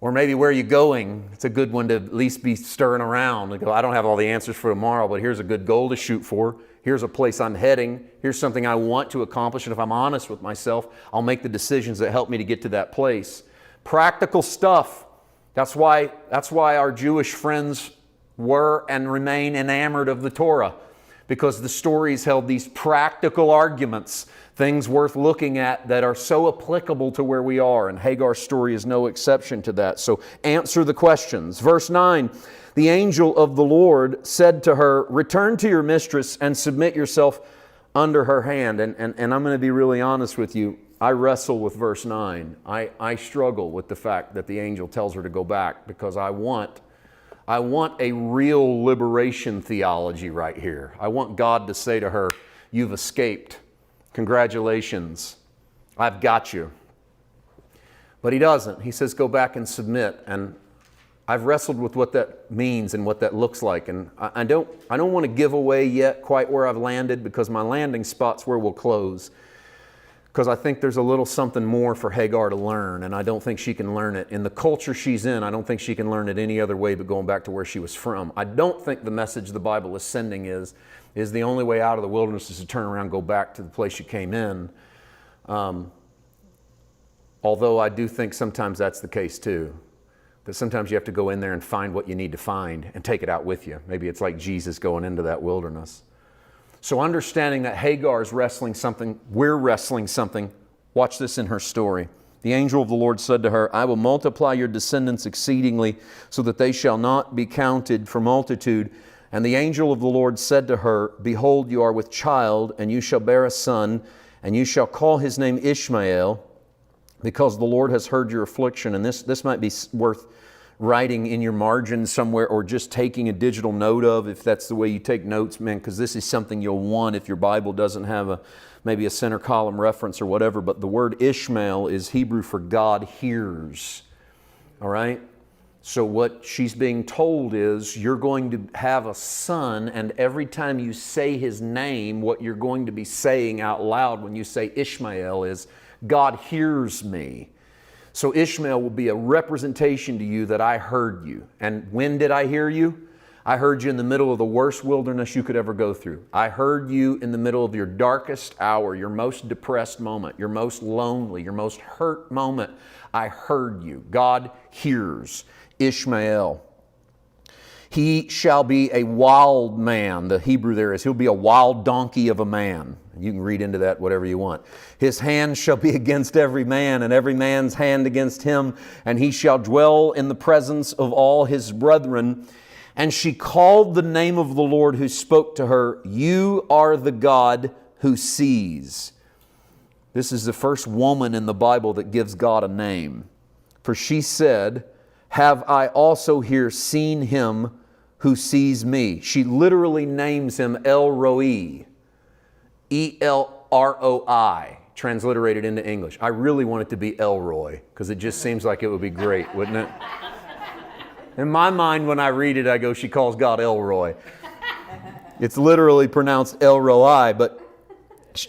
Or maybe where are you going? It's a good one to at least be stirring around and go, I don't have all the answers for tomorrow, but here's a good goal to shoot for. Here's a place I'm heading. Here's something I want to accomplish. And if I'm honest with myself, I'll make the decisions that help me to get to that place. Practical stuff. That's why our Jewish friends were and remain enamored of the Torah, because the stories held these practical arguments, things worth looking at that are so applicable to where we are, and Hagar's story is no exception to that. So answer the questions. Verse 9, the angel of the Lord said to her, return to your mistress and submit yourself under her hand. And I'm going to be really honest with you. I wrestle with verse 9. I struggle with the fact that the angel tells her to go back, because I want a real liberation theology right here. I want God to say to her, you've escaped. Congratulations. I've got you. But he doesn't. He says, go back and submit. And I've wrestled with what that means and what that looks like. And I don't want to give away yet quite where I've landed, because my landing spot's where we'll close. Because I think there's a little something more for Hagar to learn, and I don't think she can learn it. In the culture she's in, I don't think she can learn it any other way but going back to where she was from. I don't think the message the Bible is sending is the only way out of the wilderness is to turn around and go back to the place you came in. Although I do think sometimes that's the case too. That sometimes you have to go in there and find what you need to find and take it out with you. Maybe it's like Jesus going into that wilderness. So understanding that Hagar is wrestling something, we're wrestling something. Watch this in her story. The angel of the Lord said to her, I will multiply your descendants exceedingly, so that they shall not be counted for multitude. And the angel of the Lord said to her, behold, you are with child, and you shall bear a son, and you shall call his name Ishmael, because the Lord has heard your affliction. And this might be worth writing in your margin somewhere, or just taking a digital note of, if that's the way you take notes, man, because this is something you'll want if your Bible doesn't have maybe a center column reference or whatever. But the word Ishmael is Hebrew for God hears. All right? So what she's being told is, you're going to have a son, and every time you say his name, what you're going to be saying out loud when you say Ishmael is, God hears me. So Ishmael will be a representation to you that I heard you. And when did I hear you? I heard you in the middle of the worst wilderness you could ever go through. I heard you in the middle of your darkest hour, your most depressed moment, your most lonely, your most hurt moment. I heard you. God hears. Ishmael. He shall be a wild man. The Hebrew there is, he'll be a wild donkey of a man. You can read into that whatever you want. His hand shall be against every man, and every man's hand against him, and he shall dwell in the presence of all his brethren. And she called the name of the Lord who spoke to her, you are the God who sees. This is the first woman in the Bible that gives God a name. For she said, have I also here seen him who sees me? She literally names him El Roi, E-L-R-O-I, transliterated into English. I really want it to be Elroy, because it just seems like it would be great, wouldn't it? In my mind, when I read it, I go, she calls God Elroy. It's literally pronounced El Roi, but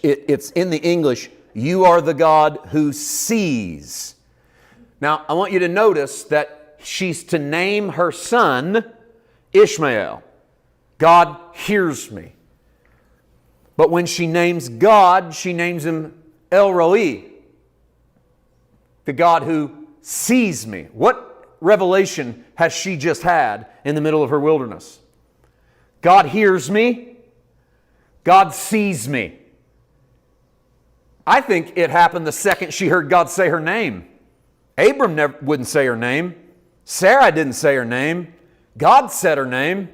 it's in the English, you are the God who sees. Now, I want you to notice that she's to name her son Ishmael. God hears me. But when she names God, she names him El Roi, the God who sees me. What revelation has she just had in the middle of her wilderness? God hears me. God sees me. I think it happened the second she heard God say her name. Abram wouldn't say her name. Sarah didn't say her name. God said her name.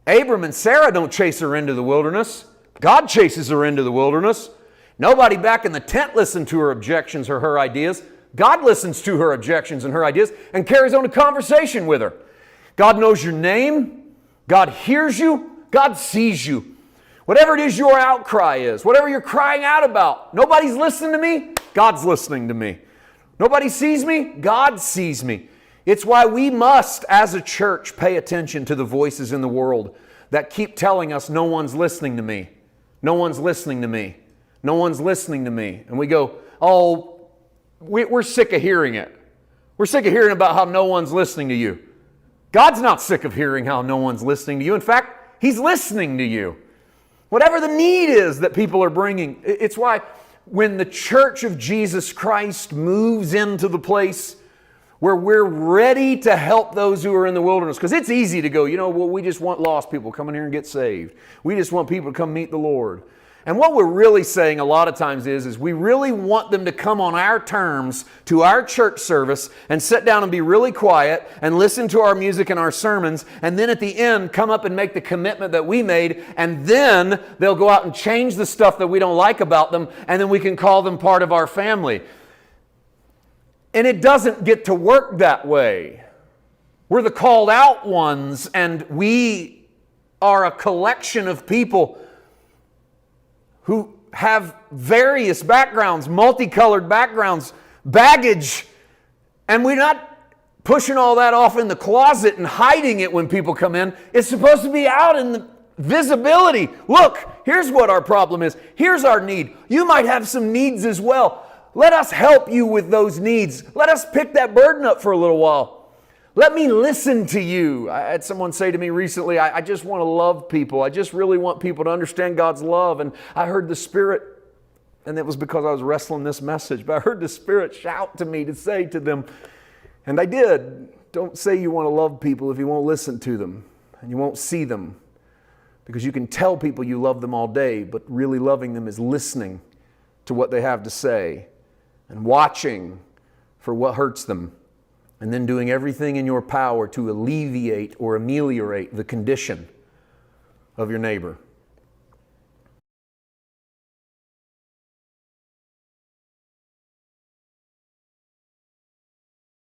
Abram and Sarah don't chase her into the wilderness. God chases her into the wilderness. Nobody back in the tent listened to her objections or her ideas. God listens to her objections and her ideas and carries on a conversation with her. God knows your name. God hears you. God sees you. Whatever it is your outcry is, whatever you're crying out about, nobody's listening to me. God's listening to me. Nobody sees me. God sees me. It's why we must, as a church, pay attention to the voices in the world that keep telling us no one's listening to me. No one's listening to me. No one's listening to me. And we go, oh, we're sick of hearing it. We're sick of hearing about how no one's listening to you. God's not sick of hearing how no one's listening to you. In fact, He's listening to you. Whatever the need is that people are bringing. It's why when the church of Jesus Christ moves into the place where we're ready to help those who are in the wilderness, because it's easy to go, we just want lost people to come in here and get saved. We just want people to come meet the Lord. And what we're really saying a lot of times is we really want them to come on our terms to our church service and sit down and be really quiet and listen to our music and our sermons, and then at the end come up and make the commitment that we made, and then they'll go out and change the stuff that we don't like about them, and then we can call them part of our family. And it doesn't get to work that way. We're the called out ones, and we are a collection of people who have various backgrounds, multicolored backgrounds, baggage, and we're not pushing all that off in the closet and hiding it when people come in. It's supposed to be out in the visibility. Look, here's what our problem is. Here's our need. You might have some needs as well. Let us help you with those needs. Let us pick that burden up for a little while. Let me listen to you. I had someone say to me recently, I just want to love people. I just really want people to understand God's love. And I heard the Spirit, and it was because I was wrestling this message, but I heard the Spirit shout to me to say to them, and I did, don't say you want to love people if you won't listen to them and you won't see them. Because you can tell people you love them all day, but really loving them is listening to what they have to say and watching for what hurts them, and then doing everything in your power to alleviate or ameliorate the condition of your neighbor.